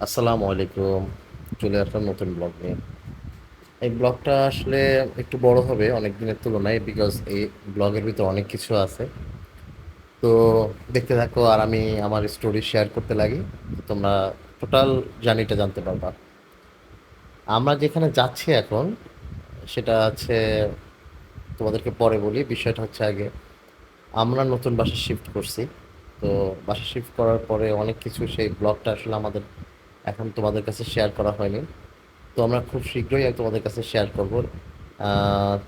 আসসালামু আলাইকুম। চলে আসলাম নতুন ব্লগ নিয়ে। এই ব্লগটা আসলে একটু বড় হবে অনেক দিনের তুলনায়, বিকজ এই ব্লগের ভিতর অনেক কিছু আছে। তো দেখতে থাকো আর আমি আমার স্টোরি শেয়ার করতে লাগি, তো তোমরা টোটাল জার্নিটা জানতে পারবা। আমরা যেখানে যাচ্ছি এখন সেটা হচ্ছে, তোমাদেরকে পরে বলি। বিষয়টা হচ্ছে, আগে আমরা নতুন বাসা শিফট করছি। তো বাসা শিফট করার পরে অনেক কিছু, সেই ব্লগটা আসলে আমাদের এখন তোমাদের কাছে শেয়ার করা হয়নি। তো আমরা খুব শীঘ্রই তোমাদের কাছে শেয়ার করব।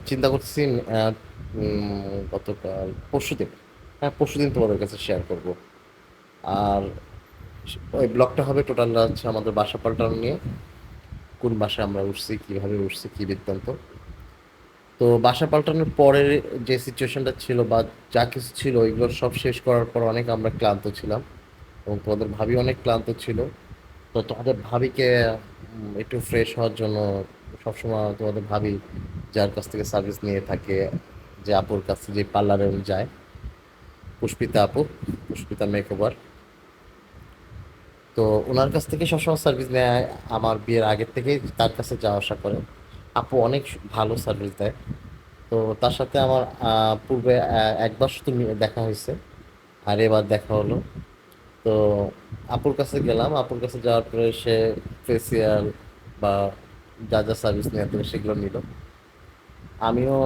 চিন্তা করতেছি গতকাল পরশুদিন, হ্যাঁ পরশুদিন তোমাদের কাছে শেয়ার করব। আর ওই ব্লগটা হবে টোটাল হচ্ছে আমাদের বাসা পাল্টানো নিয়ে, কোন বাসায় আমরা উঠছি, কীভাবে উঠছি, কী বৃত্তান্ত। তো বাসা পাল্টানোর পরে যে সিচুয়েশনটা ছিল বা যা কিছু ছিল ওইগুলো সব শেষ করার পর অনেক আমরা ক্লান্ত ছিলাম, এবং তোমাদের ভাবি অনেক ক্লান্ত ছিল। তো তোমাদের ভাবিকে একটু ফ্রেশ হওয়ার জন্য সবসময় তোমাদের ভাবি যার কাছ থেকে সার্ভিস নিয়ে থাকে, যে আপুর কাছে, যে পার্লারে উনি যায়, পুষ্পিতা আপু, পুষ্পিতা মেকওভার। তো ওনার কাছ থেকে সবসময় সার্ভিস নেয়। আমার বিয়ের আগের থেকেই তার কাছে যাওয়া আসা করে। আপু অনেক ভালো সার্ভিস দেয়। তো তার সাথে আমার পূর্বে একবার শুধু দেখা হয়েছে, আর এবার দেখা হলো। তো আপুর কাছে গেলাম, আপুর কাছে যাওয়ার পরে সে ফেসিয়াল বা যা যা সার্ভিস নেওয়া থাকে সেগুলো নিল। আমিও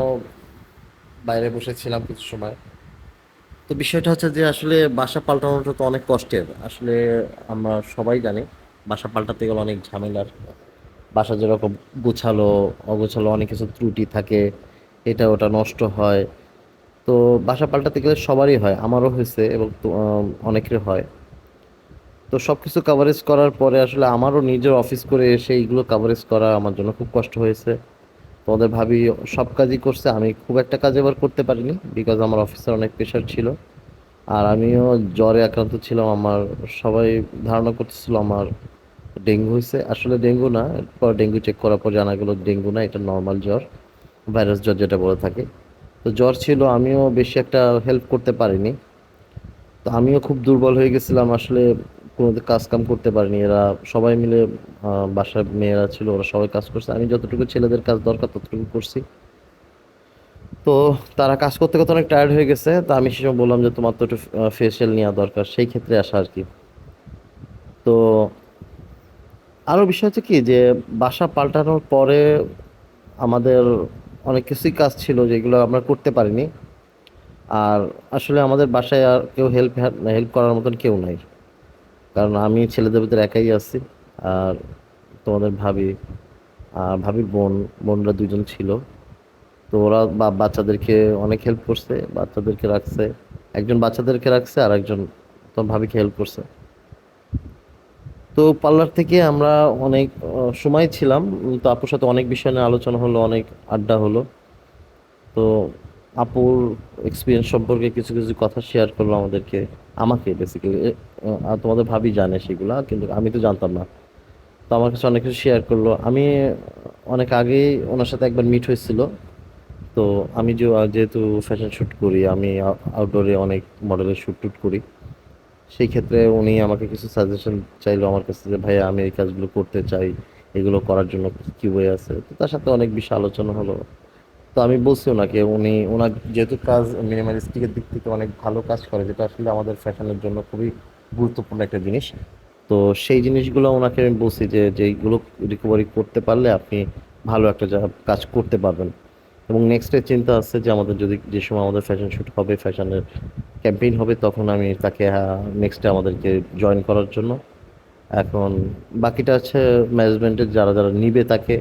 বাইরে বসেছিলাম কিছু সময়। তো বিষয়টা হচ্ছে যে আসলে বাসা পাল্টানোটা তো অনেক কষ্টের আসলে। আমরা সবাই জানি বাসা পাল্টাতে গেলে অনেক ঝামেলার। বাসা যেরকম গুছালো অগোছালো অনেক কিছু ত্রুটি থাকে, এটা ওটা নষ্ট হয়। তো বাসা পাল্টাতে গেলে সবারই হয়, আমারও হয়েছে, এবং অনেকের হয়। তো সব কিছু কাভারেজ করার পরে আসলে আমারও নিজের অফিস করে এসে এইগুলো কাভারেজ করা আমার জন্য খুব কষ্ট হয়েছে। তোমাদের ভাবি সব কাজই করছে, আমি খুব একটা কাজ এবার করতে পারিনি, বিকজ আমার অফিসের অনেক প্রেশার ছিল। আর আমিও জ্বরে আক্রান্ত ছিলাম। আমার সবাই ধারণা করতেছিল আমার ডেঙ্গু হয়েছে, আসলে ডেঙ্গু না। এরপর ডেঙ্গু চেক করার পর জানা গেল ডেঙ্গু না, এটা নর্মাল জ্বর, ভাইরাস জ্বর যেটা বলে থাকে। তো জ্বর ছিল, আমিও বেশি একটা হেল্প করতে পারিনি। তো আমিও খুব দুর্বল হয়ে গেছিলাম আসলে, কোনো কাজ কাম করতে পারিনি। এরা সবাই মিলে, বাসার মেয়েরা ছিল, ওরা সবাই কাজ করছে, আমি যতটুকু ছেলেদের কাজ দরকার ততটুকু করছি। তো তারা কাজ করতে করতে অনেক টায়ার্ড হয়ে গেছে, তো আমি সে সময় বললাম যে তোমার তো একটু ফেসিয়াল নেওয়া দরকার, সেই ক্ষেত্রে আসা আর কি। তো আরো বিষয় হচ্ছে কি, যে বাসা পাল্টানোর পরে আমাদের অনেক কিছুই কাজ ছিল যেগুলো আমরা করতে পারিনি। আর আসলে আমাদের বাসায় আর কেউ হেল্প হেল্প করার মতন কেউ নাই, কারণ আমি ছেলেদের ভিতরে একাই আছি। আর তোমাদের ভাবি আর ভাবির বোনরা দুজন ছিল। তো ওরা বাচ্চাদেরকে অনেক হেল্প করছে, বাচ্চাদেরকে রাখছে। একজন বাচ্চাদেরকে রাখছে আর একজন তোমার ভাবিকে হেল্প করছে। তো পার্লার থেকে আমরা অনেক সময় ছিলাম। তো আপুর সাথে অনেক বিষয় নিয়ে আলোচনা হলো, অনেক আড্ডা হলো। তো আপুর এক্সপিরিয়েন্স সম্পর্কে কিছু কিছু কথা শেয়ার করলো আমাদেরকে, আমাকে বেসিক্যালি। তোমাদের ভাবি জানে সেগুলা, কিন্তু আমি তো জানতাম না। তো আমার কাছে অনেক কিছু শেয়ার করলো। আমি অনেক আগেই ওনার সাথে একবার মিট হয়েছিল। তো আমি যেহেতু ফ্যাশন শ্যুট করি, আমি আউটডোরে অনেক মডেলের শ্যুট টুট করি। সেই ক্ষেত্রে উনি আমাকে কিছু সাজেশন চাইলো আমার কাছে, যে ভাইয়া আমি এই কাজগুলো করতে চাই, এগুলো করার জন্য কি কি ওয়ে আছে। তো তার সাথে অনেক বিষয় আলোচনা হলো। তো আমি বলছি ওনাকে, ওনার যেহেতু কাজ মিনিমালিস্টিকের দিক থেকে অনেক ভালো কাজ করে, যেটা আসলে আমাদের ফ্যাশনের জন্য খুবই গুরুত্বপূর্ণ একটা জিনিস। তো সেই জিনিসগুলো ওনাকে আমি বলছি যে যেইগুলো রিকভারি করতে পারলে আপনি ভালো একটা কাজ করতে পারবেন। এবং নেক্সট ডে চিন্তা আছে যে আমাদের যদি যে সময় আমাদের ফ্যাশন শুট হবে, ফ্যাশনের ক্যাম্পেইন হবে, তখন আমি তাকে নেক্সট ডে আমাদেরকে জয়েন করার জন্য। এখন বাকিটা আছে ম্যানেজমেন্টের, যারা যারা নিবে তাকে।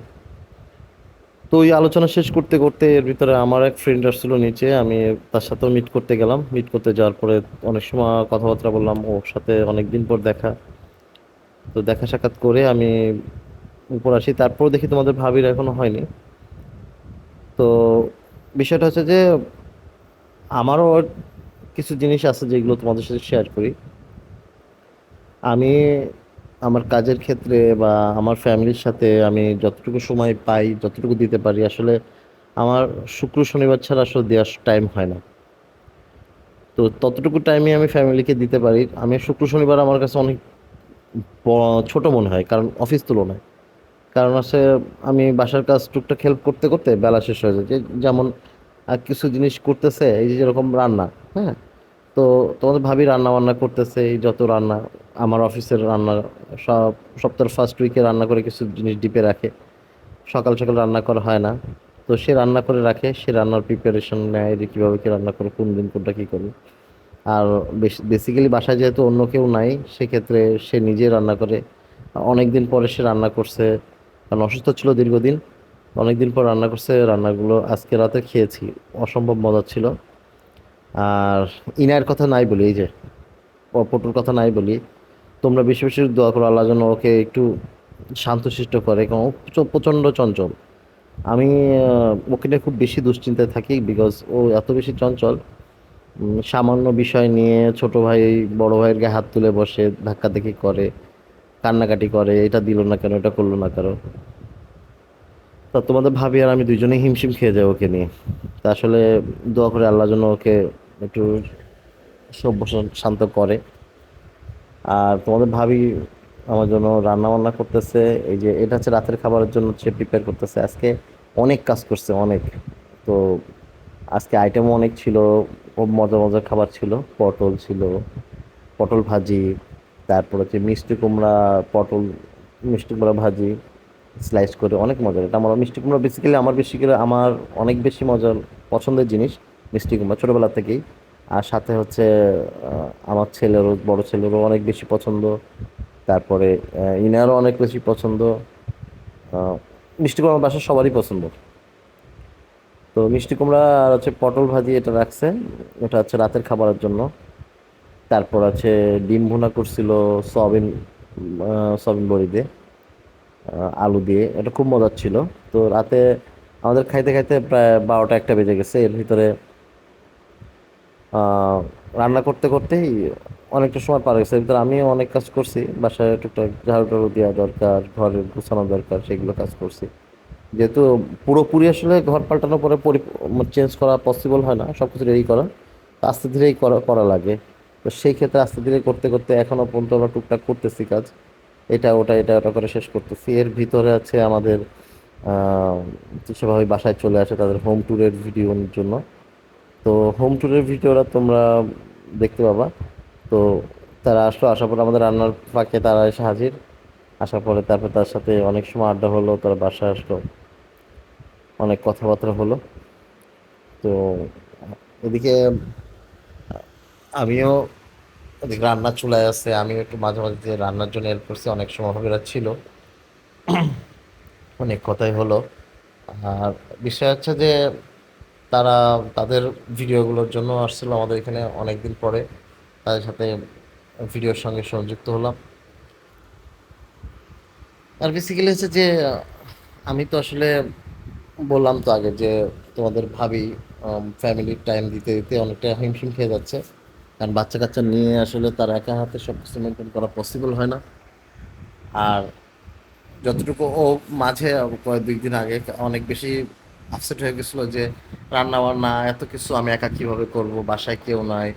তো ওই আলোচনা শেষ করতে করতে এর ভিতরে আমার এক ফ্রেন্ড আসছিল নিচে, আমি তার সাথেও মিট করতে গেলাম। মিট করতে যাওয়ার পরে অনেক সময় কথাবার্তা বললাম, ওর সাথে অনেক দিন পর দেখা। তো দেখা সাক্ষাৎ করে আমি উপর আসি, তারপর দেখি তোমাদের ভাবির এখনো হয়নি। তো বিষয়টা হচ্ছে যে আমারও কিছু জিনিস আছে যেগুলো তোমাদের সাথে শেয়ার করি। আমি আমার কাজের ক্ষেত্রে বা আমার ফ্যামিলির সাথে আমি যতটুকু সময় পাই, যতটুকু দিতে পারি আসলে, আমার শুক্র শনিবার ছাড়া আসলে দেওয়ার টাইম হয় না। তো ততটুকু টাইমে আমি ফ্যামিলিকে দিতে পারি। আমি শুক্র শনিবার আমার কাছে অনেক ছোট মনে হয়, কারণ অফিস তুলনায়। কারণ হচ্ছে আমি বাসার কাজ টুকটাক হেল্প করতে করতে বেলা শেষ হয়ে যায়, যেমন কিছু জিনিস করতেছে, এই যে যেরকম রান্না, হ্যাঁ। তো তোমাদের ভাবি রান্না বান্না করতেছে, এই যত রান্না, আমার অফিসের রান্না, সব সপ্তাহের ফার্স্ট উইকে রান্না করে কিছু জিনিস ডিপে রাখে। সকাল সকাল রান্না করা হয় না, তো সে রান্না করে রাখে, সে রান্নার প্রিপারেশন নেয় যে কীভাবে কি রান্না করে, কোন দিন কোনটা কী করবে। আর বেসিক্যালি বাসায় যেহেতু অন্য কেউ নাই, সেক্ষেত্রে সে নিজে রান্না করে। অনেক দিন পরে সে রান্না করছে, কারণ অসুস্থ ছিল দীর্ঘদিন। অনেক দিন পর রান্না করছে, রান্নাগুলো আজকে রাতে খেয়েছি, অসম্ভব মজা ছিল। আর ইনায়ের কথা নাই বলি, এই যে পটুর কথা নাই বলি, তোমরা বেশি বেশি দোয়া করো আল্লাহ যেন ওকে একটু শান্তশিষ্ট করে, কারণ ও প্রচণ্ড চঞ্চল। আমি ওকে নিয়ে খুব বেশি দুশ্চিন্তায় থাকি, বিকজ ও এত বেশি চঞ্চল। সামান্য বিষয় নিয়ে ছোট ভাই বড় ভাইয়ের গায়ে হাত তুলে বসে, ধাক্কাধাক্কি করে, কান্নাকাটি করে, এটা দিল না কেন, এটা করলো না কেন। তা তোমাদের ভাবি আর আমি দুইজনেই হিমশিম খেয়ে যাই ওকে নিয়ে। তা আসলে দোয়া করে আল্লাহ যেন ওকে একটু সভ্য শান্ত করে। আর তোমাদের ভাবি আমার জন্য রান্না বান্না করতেছে, এই যে এটা হচ্ছে রাতের খাবারের জন্য সে প্রিপেয়ার করতেছে। আজকে অনেক কাজ করছে, অনেক। তো আজকে আইটেমও অনেক ছিল, খুব মজার মজার খাবার ছিল। পটল ছিল, পটল ভাজি, তারপর হচ্ছে মিষ্টি কুমড়া, পটল মিষ্টি কুমড়া ভাজি স্লাইস করে, অনেক মজার। এটা আমার মিষ্টি কুমড়া বেসিক্যালি আমার বেশি করে আমার অনেক বেশি মজার পছন্দের জিনিস মিষ্টি কুমড়া, ছোটোবেলা থেকেই। আর সাথে হচ্ছে আমার ছেলেরও, বড় ছেলেরও অনেক বেশি পছন্দ। তারপরে ইনারও অনেক বেশি পছন্দ। আহ, মিষ্টি কুমড়া আমার বাসার সবারই পছন্দ। তো মিষ্টি কুমড়া আর হচ্ছে পটল ভাজি এটা রাখছে, এটা হচ্ছে রাতের খাবারের জন্য। তারপর আছে ডিম ভুনা করছিল, সয়াবিন, সয়াবিন বড়ি দিয়ে, আলু দিয়ে, এটা খুব মজার ছিল। তো রাতে আমাদের খাইতে খাইতে প্রায় 12টা 1টা বেজে গেছে। এর ভিতরে আহ, রান্না করতে করতেই অনেকটা সময় পার গেছে। এর ভিতরে আমিও অনেক কাজ করছি, বাসায় টুকটাক ঝাড়ু টাড়ু দেওয়া দরকার, ঘরের গুছানো দরকার, সেগুলো কাজ করছি। যেহেতু পুরোপুরি আসলে ঘর পাল্টানোর পরে চেঞ্জ করা পসিবল হয় না, সব কিছু রেডি করা, তো আস্তে ধীরেই করা করা লাগে। তো সেই ক্ষেত্রে আস্তে ধীরে করতে করতে এখনো পর্যন্ত আমরা টুকটাক করতেছি কাজ, এটা ওটা এটা ওটা করে শেষ করতেছি। এর ভিতরে আছে আমাদের সেভাবে বাসায় চলে আসে তাদের হোম ট্যুরের ভিডিওর জন্য। তো হোম ট্যুরের ভিডিওটা তোমরা দেখতে পাবা। তো তারা আসলো, আসার পর আমাদের রান্নার ফাঁকে তারা এসে হাজির। আসার পরে তারপর তার সাথে অনেক সময় আড্ডা হলো, তারা বাসায় আসলো, অনেক কথাবার্তা হলো। তো এদিকে আমিও, এদিকে রান্না চুলায় আছে, আমিও একটু মাঝে মাঝে যে রান্নার জন্য হেল্প করছি, অনেক সময় ভাবিরা ছিল, অনেক কথাই হলো। আর বিষয় হচ্ছে যে তারা তাদের ভিডিওগুলোর জন্য আসছিল আমাদের এখানে অনেক দিন পরে, তাদের সাথে ভিডিওর সঙ্গে সংযুক্ত হলাম। আর বেসিক্যালি হচ্ছে যে আমি তো আসলে বললাম তো আগে যে তোমাদের ভাবি ফ্যামিলির টাইম দিতে দিতে অনেকটা হিমশিম খেয়ে যাচ্ছে, কারণ বাচ্চা কাচ্চা নিয়ে আসলে তার একা হাতে সব কিছু মেনটেন করা পসিবল হয় না। আর যতটুকু ও মাঝে কয়েক 2 দিন আগে অনেক বেশি আপসেট হয়ে গেছিলো যে রান্না বান্না এত কিছু আমি একা কিভাবে করব, বাসায় কেউ নাই।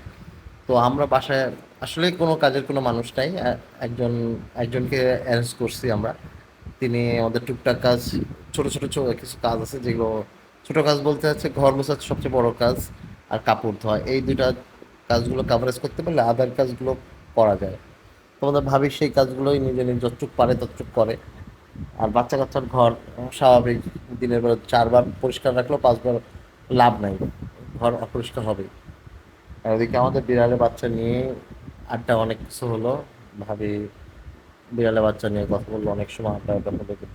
তো আমরা বাসায় আসলে কোনো কাজের কোনো মানুষ নাই, একজন একজনকে অ্যারেঞ্জ করছি আমরা। তিনি আমাদের টুকটাক কাজ, ছোট ছোট কিছু কাজ আছে যেগুলো, ছোট কাজ বলতে হচ্ছে ঘর মোছা সবচেয়ে বড় কাজ, আর কাপড় ধোয়া, এই দুইটা কাজগুলো কাভারেজ করতে পারলে আদার কাজগুলো করা যায়। তোমাদের ভাবি সেই কাজগুলোই নিজে নিজে যতটুক পারে ততটুক করে। আর বাচ্চা কাচ্চার ঘর স্বাভাবিক, দিনের বেলা 4বার পরিষ্কার রাখলেও 5বার লাভ নাই, ঘর অপরিষ্কার হবেই। আর ওদিকে আমাদের বিড়ালের বাচ্চা নিয়ে আড্ডা অনেক কিছু হলো। ভাবি বিড়ালের বাচ্চা নিয়ে কথা বললো অনেক সময়, আড্ডা আড্ডা হলো যে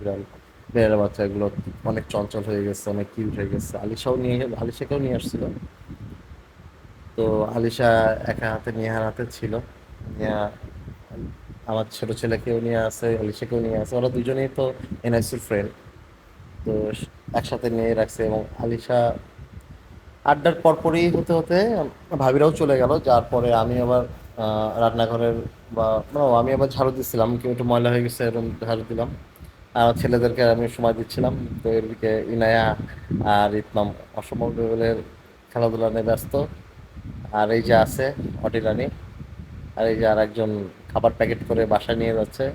বিড়ালের বাচ্চাগুলো অনেক চঞ্চল হয়ে গেছে, অনেক কিউট হয়ে গেছে। আলিশাকেও নিয়ে আসছিল। তো আলিশা একা হাতে নিহার হাতে ছিল, নিয়া আমার ছোট ছেলেকেও নিয়ে আসে, আলিশাকেও নিয়ে আসে, ওরা দুজনেই তো এনআইসির ফ্রেন্ড। তো একসাথে নিয়ে রাখছে, এবং আলিশা আড্ডার পরপরই হতে হতে ভাবিরাও চলে গেল, যার পরে আমি আবার রান্নাঘরের বা আমি আবার ঝাড়ু দিচ্ছিলাম, কেউ একটু ময়লা হয়ে গেছে, এরকম ঝাড়ু দিলাম। আর আমার ছেলেদেরকে আমি সময় দিচ্ছিলাম। তো এদিকে ইনায়া আর ইতমাম অসম্ভব লেভেলের খেলাধুলা নিয়ে ব্যস্ত। আর এই যে আছে অটিরানি, আর এই যে আর একজন খাবার প্যাকেট করে বাসায় নিয়ে যাচ্ছে,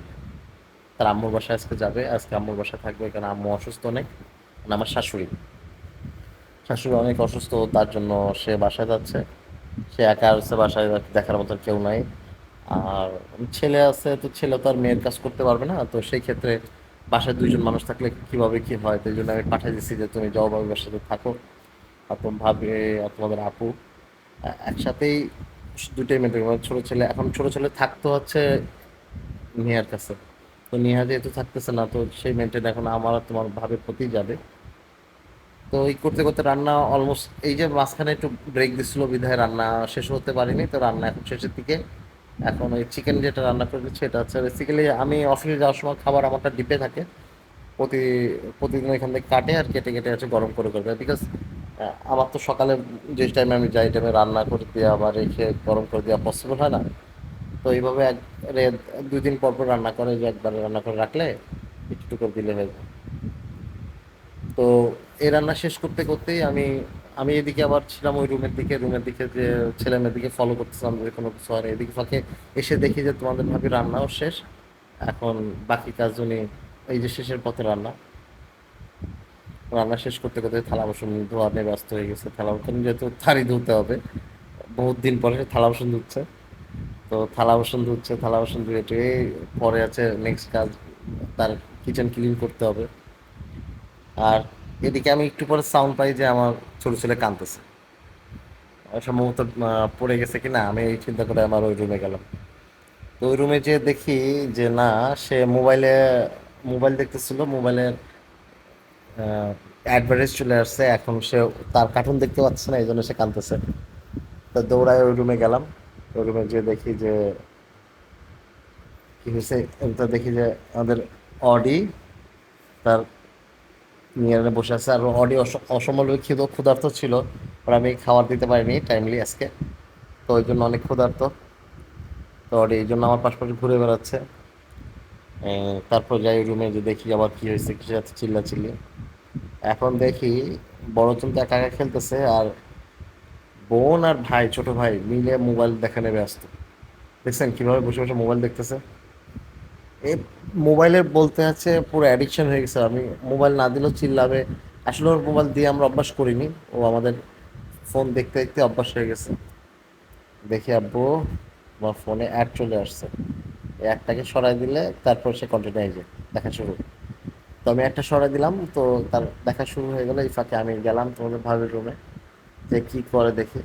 তার আম্মুর বাসায় আজকে যাবে, আজকে আম্মুর বাসায় থাকবে, কারণ আম্মু অসুস্থ অনেক। মানে আমার শাশুড়ি শাশুড়ি অনেক অসুস্থ, তার জন্য সে বাসায় যাচ্ছে। সে একা আছে বাসায়, দেখার মতো কেউ নাই। আর ছেলে আছে, তো ছেলে তো আর মেয়ের কাজ করতে পারবে না, তো সেই ক্ষেত্রে বাসায় দুইজন মানুষ থাকলে কিভাবে কি হয়, তো এই জন্য আমি পাঠিয়ে দিচ্ছি যে তুমি যাও বাবার সাথে থাকো। আর তোমার ভাবি আর তোমাদের আপু একসাথেই দুটোই মেনটেন করে। ছোট ছেলে এখন, ছোট ছেলে থাকতো হচ্ছে নিহার কাছে, তো নিহা যেহেতু থাকতেছে না, তো সেই মেনটেন এখন আমার আর তোমার ভাবির প্রতিই যাবে। তো এই করতে করতে রান্না অলমোস্ট, এই যে মাঝখানে একটু ব্রেক দিচ্ছিল বিধায় রান্না শেষ হতে পারিনি, তো রান্না এখন শেষের দিকে। এখন ওই চিকেন যেটা রান্না করে দিচ্ছি, এটা হচ্ছে বেসিক্যালি আমি অফিসে যাওয়ার সময় খাবার আমারটা ডিপে থাকে। প্রতি প্রতিদিন এখান থেকে কাটে আর কেটে কেটে হচ্ছে গরম করে দেয়, বিকজ আমার তো সকালে যে টাইমে আমি যাই টাইমে রান্না করে দেওয়া বা রেখে গরম করে দেওয়া পসিবল হয় না। তো এইভাবে দুই দিন পর পর রান্না করে, যে একবার রান্না করে রাখলে একটু করে দিলে হয়ে যায়। তো এই রান্না শেষ করতে করতেই আমি আমি এদিকে আবার ছিলাম ওই রুমের দিকে যে ছেলে মেয়ের দিকে ফলো করতেছিলাম যে কোনো কিছু হয় না। এদিকে ফাঁকে এসে দেখি যে তোমাদের ভাবি রান্নাও শেষ। এখন বাকি কাজ উনি, এই যে শেষের পথে রান্না রান্না শেষ করতে করতে থালা বাসন ধোয়া নিয়ে ব্যস্ত হয়ে গেছে। থালা বাসন যেহেতু থালি ধুতে হবে, বহুত দিন পরে থালা বাসন ধুচ্ছে। তো থালা বাসন ধুয়ে টুয়ে পরে আছে নেক্সট কাজ, তার কিচেন ক্লিন করতে হবে। আর এদিকে আমি একটু পরে সাউন্ড পাই যে আমার ছোট ছেলে কাঁদতেছে। সম্ভবত পড়ে গেছে কিনা, আমি এই চিন্তা করে আমার ওই রুমে গেলাম। তো ওই রুমে যেয়ে দেখি যে না, সে মোবাইল দেখতেছিল। মোবাইলের অ্যাডভার্টাইজ চলে আসছে, এখন সে তার কার্টুন দেখতে পাচ্ছে না, এই জন্য সে কাঁদতেছে। তো দৌড়ায় ওই রুমে গেলাম। ওই রুমে যেয়ে দেখি যে কি হয়েছে। তো দেখি যে আমাদের অডি তার নিয়ে বসে আছে, আর অডি অসম্ভব ক্ষুধার্ত ছিল। আর আমি খাবার দিতে পারিনি টাইমলি আজকে, তো ওই জন্য অনেক ক্ষুধার্ত। তো অডি এই জন্য আমার পাশাপাশি ঘুরে বেড়াচ্ছে। তারপর যাই রুমে, যে দেখি আবার কি হয়েছে, কিছু এত চিল্লাচিল্লি। এখন দেখি বড়জন তো একা একা খেলতেছে, আর বোন আর ভাই, ছোট ভাই মিলে মোবাইল দেখানো ব্যস্ত। দেখছেন কিভাবে বসে বসে মোবাইল দেখতেছে? এই মোবাইলের বলতে আছে পুরো অ্যাডিকশন হয়ে গেছে। আমি মোবাইল না দিলেও চিল্লাবে। আসলে ওর মোবাইল দিয়ে আমরা অভ্যাস করিনি, ও আমাদের ফোন দেখতে দেখতে অভ্যাস হয়ে গেছে। দেখি আব্বু, আমার ফোনে অ্যাড চলে আসছে। এই অ্যাডটাকে সরাই দিলে তারপর সে কন্টিনিউ দেখা শুরু। তো আমি একটা সরাই দিলাম, তো তার দেখা শুরু হয়ে গেল। এই ফাঁকে আমি গেলাম তোমাদের ভাবির রুমে, যে কি করে দেখি।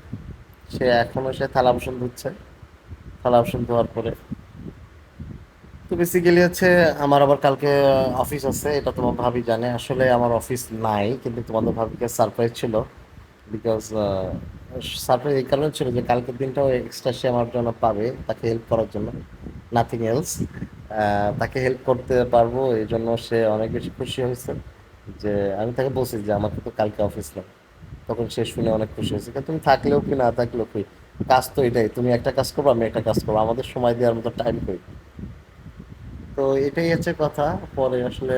সে থালা বাসন ধুচ্ছে। থালা বাসন ধোয়ার পরে, তো বেসিক্যালি হচ্ছে আমার আবার কালকে অফিস আছে, এটা তোমার ভাবি জানে। আসলে আমার অফিস নাই, কিন্তু তোমাদের ভাবিকে সারপ্রাইজ ছিল। বিকজ সারপ্রাইজ এই কারণে ছিল যে কালকের দিনটাও এক্সট্রা সে আমার জন্য পাবে, তাকে হেল্প করার জন্য, নাথিং এলস। তাকে হেল্প করতে পারবো, এই জন্য সে অনেক বেশি খুশি হয়েছে। যে আমি তাকে বলছি যে আমাকে তো কালকে অফিস নেই, তখন সে শুনে অনেক খুশি হয়েছে। কিন্তু তুমি থাকলেও কি না থাকলেও কি, কাজ তো এটাই, তুমি একটা কাজ করবো আমি একটা কাজ করবো, আমাদের সময় দেওয়ার মতো টাইম কই। তো এটাই হচ্ছে কথা। পরে আসলে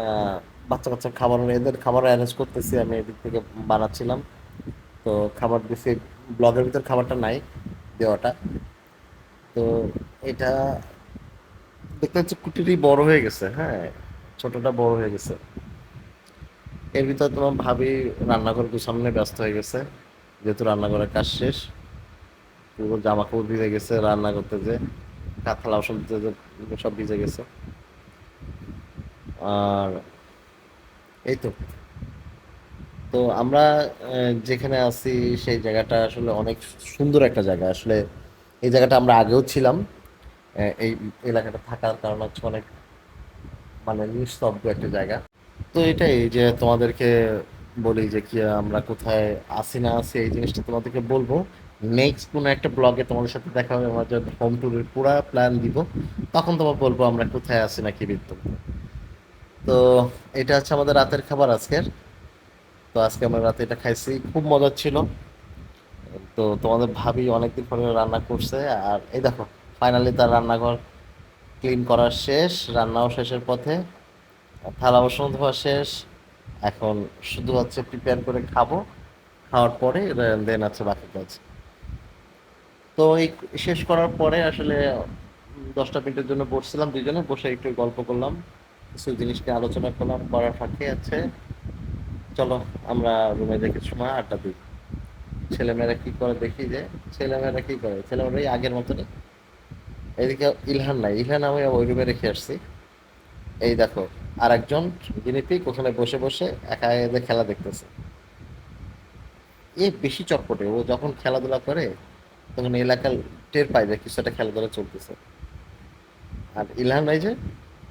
আহ, বাচ্চা কাচ্চা খাবার, এদের খাবার অ্যারেঞ্জ করতেছি আমি এদিক থেকে বানাচ্ছিলাম। তো খাবার দিছি, ব্লগের ভিতর খাবারটা নাই দেওয়াটা। তো এটা দেখতে হচ্ছে কুটিরই বড় হয়ে গেছে, হ্যাঁ, ছোটটা বড় হয়ে গেছে। এর ভিতর তোমার ভাবি রান্নাঘর সামনে ব্যস্ত হয়ে গেছে, যেহেতু রান্নাঘরের কাজ শেষ। পুরো জামা কাপড় ভিজে গেছে রান্না করতে, যে থালা বাসন ধুতে যে সব ভিজে গেছে। আর এই তো। তো আমরা যেখানে আছি সেই জায়গাটা আসলে অনেক সুন্দর একটা জায়গা আসলে। এই জায়গাটা আমরা আগেও ছিলাম। এই এলাকাটা থাকার কারণ হচ্ছে অনেক, মানে নিস্তব্ধ একটা জায়গা। তো এটাই যে তোমাদেরকে বলি যে কি আমরা কোথায় আসি না আসি, এই জিনিসটা তোমাদেরকে বলবো। নেক্সট কোনো একটা ব্লগে তোমাদের সাথে দেখা হবে, আমরা যখন হোম ট্যুরের পুরো প্ল্যান দিব, তখন তোমার বলবো আমরা কোথায় আসি না কি বিদ্যমান। তো এটা হচ্ছে আমাদের রাতের খাবার আজকের। তো আজকে আমরা রাতে এটা খাইছি, খুব মজার ছিল। তো তোমাদের ভাবি অনেকদিন পরে রান্না করছে। আর এই দেখো, ফাইনালি তার রান্নাঘর ক্লিন করা শেষ, রান্নাও শেষের পথে, থালা বাসন ধোয়া শেষ। এখন শুধু হচ্ছে প্রিপেয়ার করে খাবো, খাওয়ার পরে দেন আছে বাকি কাজ। তো এই শেষ করার পরে আসলে 10টা মিনিটের জন্য বসছিলাম, দুইজনে বসে একটু গল্প করলাম, কিছু জিনিস নিয়ে আলোচনা করলাম, করার ফাঁকে আছে চলো আমরা রুমে দেখে সময় আড্ডা দিই। ছেলেমেয়েরা কি করে দেখি যে ছেলেমেয়েরা কি করে, ছেলেমেয়েরা এই আগের মতনই। এদিকে ইলহান নাই, ইলহান আমি ওই রুমে রেখে আসছি। এই দেখো আর একজন গিনিপিগ ওখানে বসে বসে একা এদের খেলা দেখতেছে। এ বেশি চটপটে, ও যখন খেলাধুলা করে তখন এলাকার টের পায় যে কিছু একটা খেলাধুলা চলতেছে। আর ইলহান নাই যে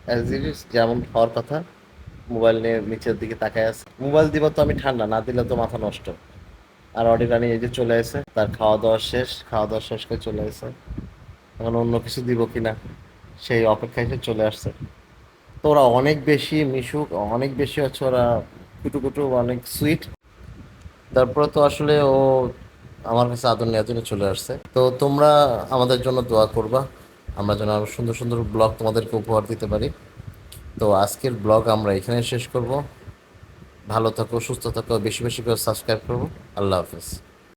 অ্যাজ ইট ইজ যেমন হওয়ার কথা, মোবাইল নিয়ে নিচের দিকে তাকায় আছে। মোবাইল দিব তো আমি ঠান্ডা, না দিলে তো মাথা নষ্ট। আর অডি রানী এই যে চলে আসে, তার খাওয়া দাওয়া শেষ, খাওয়া দাওয়া শেষ করে চলে আসে। এখন অন্য কিছু দিব কিনা সেই অপেক্ষায় সে চলে আসছে। তো ওরা অনেক বেশি মিশুক, অনেক বেশি হচ্ছে ওরা কুটু কুটু, অনেক সুইট। তারপরে তো আসলে ও আমার কাছে আদর নেওয়ার জন্য চলে আসছে। তো তোমরা আমাদের জন্য দোয়া করবা, আমরা যেন আরো সুন্দর সুন্দর ব্লগ তোমাদেরকে উপহার দিতে পারি। তো আজকের ব্লগ আমরা এখানে শেষ করব। ভালো থাকো, সুস্থ থাকো, বেশি বেশি করে সাবস্ক্রাইব করবো। আল্লাহ হাফেজ।